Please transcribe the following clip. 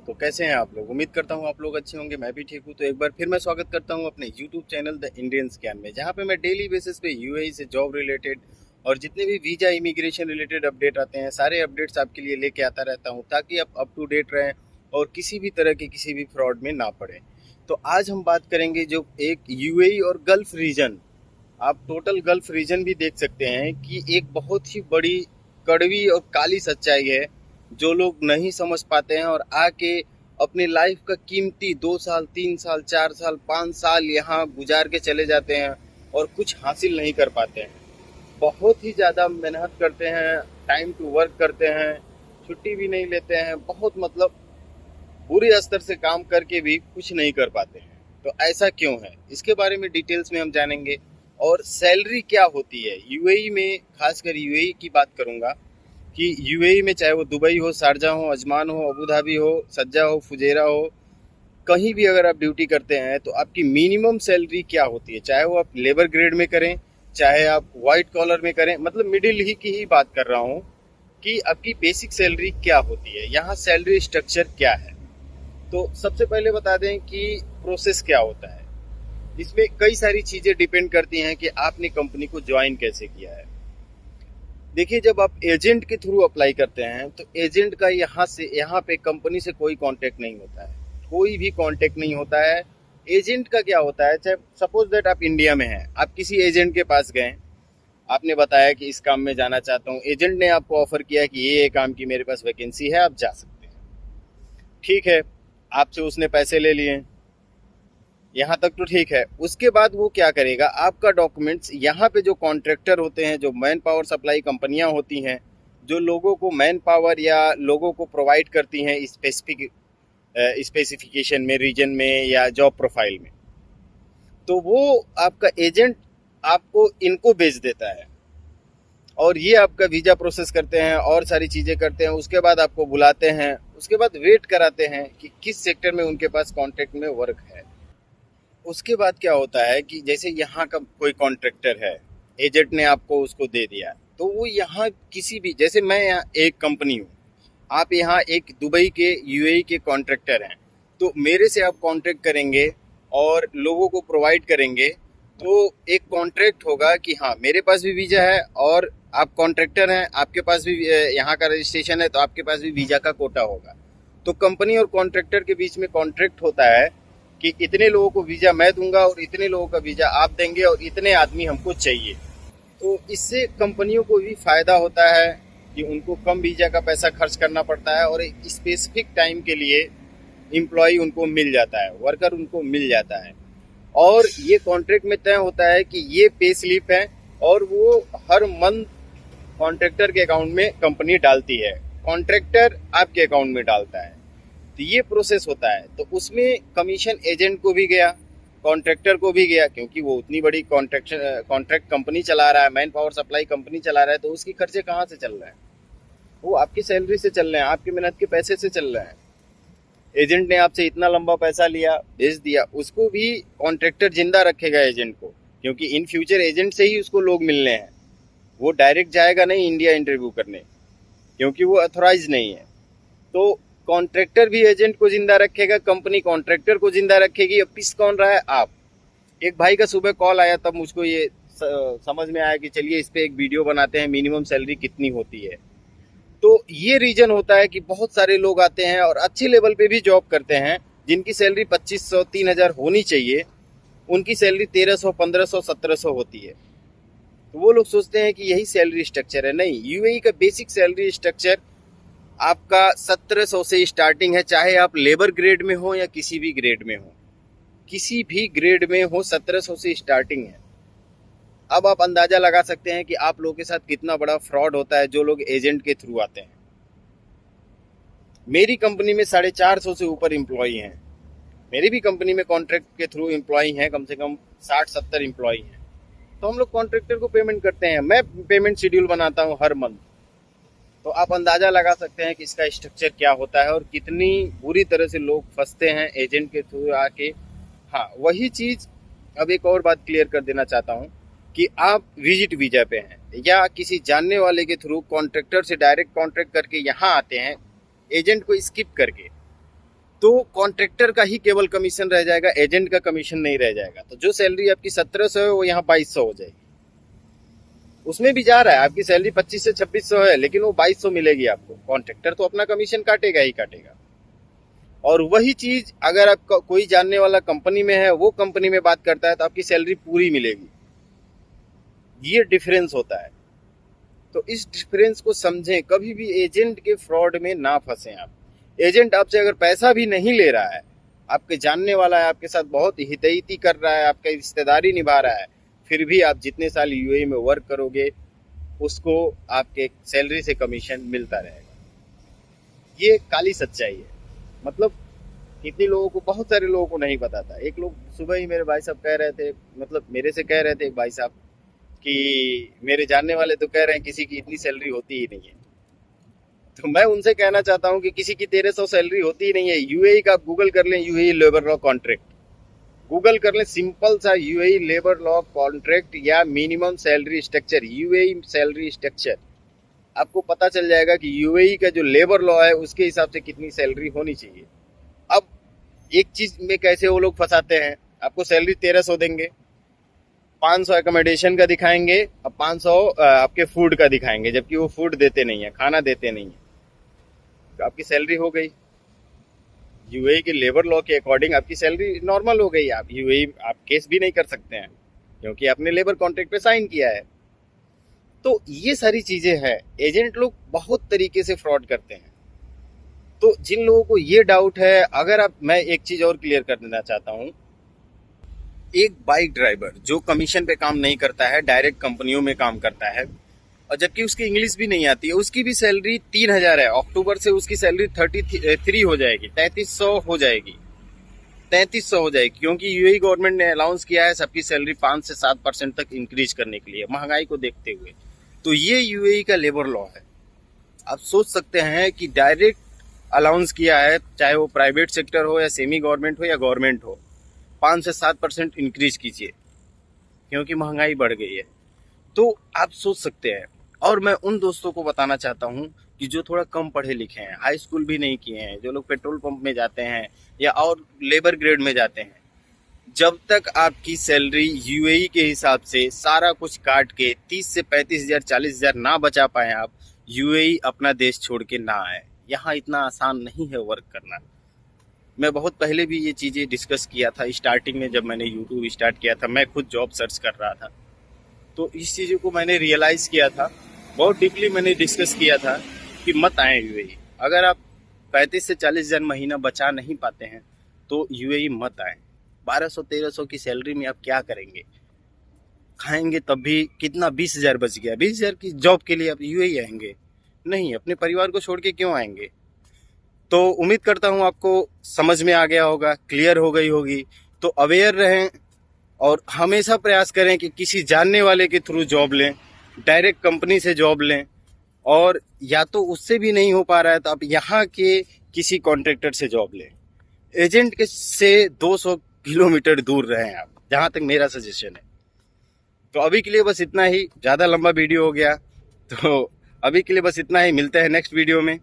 तो कैसे हैं आप लोग। उम्मीद करता हूं आप लोग अच्छे होंगे, मैं भी ठीक हूं। तो एक बार फिर मैं स्वागत करता हूं अपने YouTube channel the Indian scam में, जहां पे मैं डेली बेसिस पे यूएई से जॉब रिलेटेड और जितने भी वीज़ा इमिग्रेशन रिलेटेड अपडेट आते हैं, सारे अपडेट्स आपके लिए लेके आता रहता हूं, ताकि आप अप टू डेट रहें और किसी भी तरह के किसी भी फ्रॉड में ना पड़े। तो आज हम बात करेंगे जो एक यूएई और गल्फ रीजन, आप टोटल गल्फ रीजन भी देख सकते हैं कि एक बहुत ही बड़ी कड़वी और काली सच्चाई है, जो लोग नहीं समझ पाते हैं और आके अपनी लाइफ का कीमती 2 साल 3 साल 4 साल 5 साल यहाँ गुजार के चले जाते हैं और कुछ हासिल नहीं कर पाते हैं। बहुत ही ज़्यादा मेहनत करते हैं, टाइम टू वर्क करते हैं, छुट्टी भी नहीं लेते हैं, बहुत मतलब बुरे स्तर से काम करके भी कुछ नहीं कर पाते हैं। तो ऐसा क्यों है, इसके बारे में डिटेल्स में हम जानेंगे। और सैलरी क्या होती है यूएई में, खासकर यूएई की बात करूंगा कि यूएई में चाहे वो दुबई हो, शारजा हो, अजमान हो, अबू धाबी हो, सज्जा हो, फुजेरा हो, कहीं भी अगर आप ड्यूटी करते हैं तो आपकी मिनिमम सैलरी क्या होती है। चाहे वो आप लेबर ग्रेड में करें, चाहे आप वाइट कॉलर में करें, मतलब मिडिल ही की ही बात कर रहा हूँ कि आपकी बेसिक सैलरी क्या होती है, यहाँ सैलरी स्ट्रक्चर क्या है। तो सबसे पहले बता दें कि प्रोसेस क्या होता है। इसमें कई सारी चीज़ें डिपेंड करती हैं कि आपने कंपनी को ज्वाइन कैसे किया है। देखिए, जब आप एजेंट के थ्रू अप्लाई करते हैं तो एजेंट का यहाँ पे कंपनी से कोई कांटेक्ट नहीं होता है, कोई भी कांटेक्ट नहीं होता है। एजेंट का क्या होता है, चाहे सपोज दैट आप इंडिया में हैं, आप किसी एजेंट के पास गए, आपने बताया कि इस काम में जाना चाहता हूँ, एजेंट ने आपको ऑफर किया कि ये काम की मेरे पास वैकेंसी है, आप जा सकते हैं। ठीक है, आपसे उसने पैसे ले लिए, यहाँ तक तो ठीक है। उसके बाद वो क्या करेगा, आपका डॉक्यूमेंट्स यहाँ पे जो कॉन्ट्रैक्टर होते हैं, जो मैन पावर सप्लाई कंपनियाँ होती हैं, जो लोगों को मैन पावर या लोगों को प्रोवाइड करती हैं स्पेसिफिकेशन में, रीजन में या जॉब प्रोफाइल में, तो वो आपका एजेंट आपको इनको भेज देता है और ये आपका वीज़ा प्रोसेस करते हैं और सारी चीज़ें करते हैं। उसके बाद आपको बुलाते हैं, उसके बाद वेट कराते हैं कि किस सेक्टर में उनके पास कॉन्ट्रैक्ट में वर्क है। उसके बाद क्या होता है कि जैसे यहाँ का कोई कॉन्ट्रैक्टर है, एजेंट ने आपको उसको दे दिया, तो वो यहाँ किसी भी, जैसे मैं यहाँ एक कंपनी हूँ, आप यहाँ एक दुबई के यूएई के कॉन्ट्रैक्टर हैं, तो मेरे से आप कॉन्ट्रैक्ट करेंगे और लोगों को प्रोवाइड करेंगे, तो एक कॉन्ट्रैक्ट होगा कि हाँ मेरे पास भी वीज़ा है और आप कॉन्ट्रैक्टर हैं, आपके पास भी यहाँ का रजिस्ट्रेशन है, तो आपके पास भी वीज़ा का कोटा होगा। तो कंपनी और कॉन्ट्रैक्टर के बीच में कॉन्ट्रैक्ट होता है कि इतने लोगों को वीज़ा मैं दूंगा और इतने लोगों का वीज़ा आप देंगे और इतने आदमी हमको चाहिए। तो इससे कंपनियों को भी फ़ायदा होता है कि उनको कम वीज़ा का पैसा खर्च करना पड़ता है और एक स्पेसिफिक टाइम के लिए एम्प्लॉय उनको मिल जाता है, वर्कर उनको मिल जाता है। और ये कॉन्ट्रैक्ट में तय होता है कि ये पे स्लिप है और वो हर मंथ कॉन्ट्रैक्टर के अकाउंट में कंपनी डालती है, कॉन्ट्रैक्टर आपके अकाउंट में डालता है। तो ये प्रोसेस होता है। तो उसमें कमीशन एजेंट को भी गया, कॉन्ट्रैक्टर को भी गया, क्योंकि वो उतनी बड़ी कॉन्ट्रैक्ट कंपनी चला रहा है, मैन पावर सप्लाई कंपनी चला रहा है, तो उसकी खर्चे कहाँ से चल रहे हैं, वो आपकी सैलरी से चल रहे हैं, आपकी मेहनत के पैसे से चल रहे हैं। एजेंट ने आपसे इतना लंबा पैसा लिया, भेज दिया, उसको भी कॉन्ट्रैक्टर जिंदा रखेगा एजेंट को, क्योंकि इन फ्यूचर एजेंट से ही उसको लोग मिलने हैं। वो डायरेक्ट जाएगा नहीं इंडिया इंटरव्यू करने, क्योंकि वो अथोराइज नहीं है। तो कॉन्ट्रैक्टर भी एजेंट को जिंदा रखेगा, कंपनी कॉन्ट्रैक्टर को जिंदा रखेगी। अब पिस कौन रहा है, आप। एक भाई का सुबह कॉल आया, तब मुझको ये समझ में आया कि चलिए इस पे एक वीडियो बनाते हैं, मिनिमम सैलरी कितनी होती है। तो ये रीजन होता है कि बहुत सारे लोग आते हैं और अच्छे लेवल पे भी जॉब करते हैं, जिनकी सैलरी 2500 3000 होनी चाहिए, उनकी सैलरी 1300 1500 1700 होती है। तो वो लोग सोचते हैं कि यही सैलरी स्ट्रक्चर है। नहीं, यूएई का बेसिक सैलरी स्ट्रक्चर आपका 1700 से स्टार्टिंग है, चाहे आप लेबर ग्रेड में हो या किसी भी ग्रेड में हो, किसी भी ग्रेड में हो, 1700 से स्टार्टिंग है। अब आप अंदाजा लगा सकते हैं कि आप लोगों के साथ कितना बड़ा फ्रॉड होता है जो लोग एजेंट के थ्रू आते हैं। मेरी कंपनी में 450 से ऊपर एम्प्लॉय हैं, मेरी भी कंपनी में कॉन्ट्रैक्ट के थ्रू एम्प्लॉय हैं, कम से कम 60-70 एम्प्लॉय हैं। तो हम लोग कॉन्ट्रैक्टर को पेमेंट करते हैं, मैं पेमेंट शेड्यूल बनाता हूँ हर मंथ। तो आप अंदाजा लगा सकते हैं कि इसका स्ट्रक्चर क्या होता है और कितनी बुरी तरह से लोग फंसते हैं एजेंट के थ्रू आके। हाँ, वही चीज़ अब एक और बात क्लियर कर देना चाहता हूँ कि आप विजिट वीजा पे हैं या किसी जानने वाले के थ्रू कॉन्ट्रैक्टर से डायरेक्ट कॉन्ट्रैक्ट करके यहाँ आते हैं, एजेंट को स्किप करके, तो कॉन्ट्रैक्टर का ही केवल कमीशन रह जाएगा, एजेंट का कमीशन नहीं रह जाएगा। तो जो सैलरी आपकी 1700 है वो यहाँ 2200 हो जाएगी। उसमें भी जा रहा है, आपकी सैलरी 25 से 2600 है, लेकिन वो 2200 मिलेगी आपको। कॉन्ट्रैक्टर तो अपना कमीशन काटेगा ही काटेगा। और वही चीज अगर आप कोई जानने वाला कंपनी में है, वो कंपनी में बात करता है, तो आपकी सैलरी पूरी मिलेगी। ये डिफरेंस होता है। तो इस डिफरेंस को समझें, कभी भी एजेंट के फ्रॉड में ना फंसें आप। एजेंट आपसे अगर पैसा भी नहीं ले रहा है, आपके जानने वाला है, आपके साथ बहुत हितैषी कर रहा है, आपकी रिश्तेदारी निभा रहा है, फिर भी आप जितने साल यूएई में वर्क करोगे उसको आपके सैलरी से कमीशन मिलता रहेगा। ये काली सच्चाई है। मतलब कितने लोगों को, बहुत सारे लोगों को नहीं पता था। एक लोग सुबह ही मेरे भाई साहब कह रहे थे, मतलब मेरे से कह रहे थे एक भाई साहब कि मेरे जानने वाले तो कह रहे हैं किसी की इतनी सैलरी होती ही नहीं है। तो मैं उनसे कहना चाहता हूं कि किसी की 1300 सैलरी होती ही नहीं है। यूएई का आप गूगल कर लें, UAE labour law contract, Google कर लें सिंपल सा यूएई लेबर लॉ कॉन्ट्रैक्ट या minimum salary structure, UAE salary structure, आपको पता चल जाएगा कि यूएई का जो लेबर लॉ है उसके हिसाब से कितनी सैलरी होनी चाहिए। अब एक चीज में कैसे वो लोग फंसाते हैं, आपको सैलरी 1300 देंगे, 500 एकोमोडेशन का दिखाएंगे और 500 आपके फूड का दिखाएंगे, जबकि वो फूड देते नहीं है, खाना देते नहीं है। तो आपकी सैलरी हो गई यूएई के लेबर लॉ के अकॉर्डिंग, आपकी सैलरी नॉर्मल हो गई। आप यूएई आप केस भी नहीं कर सकते हैं क्योंकि आपने लेबर कॉन्ट्रैक्ट पे साइन किया है। तो ये सारी चीजें हैं। एजेंट लोग बहुत तरीके से फ्रॉड करते हैं। तो जिन लोगों को ये डाउट है, अगर आप, मैं एक चीज और क्लियर कर देना चाहता हूँ। एक बाइक ड्राइवर जो कमीशन पे काम नहीं करता है, डायरेक्ट कंपनियों में काम करता है, और जबकि उसकी इंग्लिश भी नहीं आती है, उसकी भी सैलरी 3000 है। अक्टूबर से उसकी सैलरी 33 हो जाएगी, 3300 हो जाएगी, 3300 हो जाएगी, क्योंकि यूएई गवर्नमेंट ने अनाउंस किया है सबकी सैलरी 5 से 7% तक इंक्रीज करने के लिए, महंगाई को देखते हुए। तो ये यूएई का लेबर लॉ है। आप सोच सकते हैं कि डायरेक्ट अलाउंस किया है, चाहे वो प्राइवेट सेक्टर हो या सेमी गवर्नमेंट हो या गवर्नमेंट हो, 5 से 7% इंक्रीज कीजिए क्योंकि महंगाई बढ़ गई है। तो आप सोच सकते हैं। और मैं उन दोस्तों को बताना चाहता हूं कि जो थोड़ा कम पढ़े लिखे हैं, हाई स्कूल भी नहीं किए हैं, जो लोग पेट्रोल पंप में जाते हैं या और लेबर ग्रेड में जाते हैं, जब तक आपकी सैलरी यूएई के हिसाब से सारा कुछ काट के 30 से 35,000 40,000 ना बचा पाए आप, यूएई अपना देश छोड़ के ना आए। यहाँ इतना आसान नहीं है वर्क करना। मैं बहुत पहले भी ये चीज़ें डिस्कस किया था। स्टार्टिंग में जब मैंने यूट्यूब स्टार्ट किया था, मैं खुद जॉब सर्च कर रहा था, तो इस चीज़ों को मैंने रियलाइज़ किया था, बहुत डीपली मैंने डिस्कस किया था कि मत आए यूएई। अगर आप 35 से 40,000 महीना बचा नहीं पाते हैं तो यूएई मत आए। 1200-1300 की सैलरी में आप क्या करेंगे? खाएंगे तब भी कितना, 20,000 बच गया। 20,000 की जॉब के लिए आप यूएई आएंगे? नहीं, अपने परिवार को छोड़ के क्यों आएंगे? तो उम्मीद करता हूँ आपको समझ में आ गया होगा, क्लियर हो गई होगी। तो अवेयर रहें और हमेशा प्रयास करें कि किसी जानने वाले के थ्रू जॉब लें, डायरेक्ट कंपनी से जॉब लें, और या तो उससे भी नहीं हो पा रहा है तो आप यहाँ के किसी कॉन्ट्रैक्टर से जॉब लें। एजेंट के से 200 किलोमीटर दूर रहें आप, जहाँ तक मेरा सजेशन है। तो अभी के लिए बस इतना ही, ज़्यादा लंबा वीडियो हो गया, तो अभी के लिए बस इतना ही। मिलते हैं नेक्स्ट वीडियो में।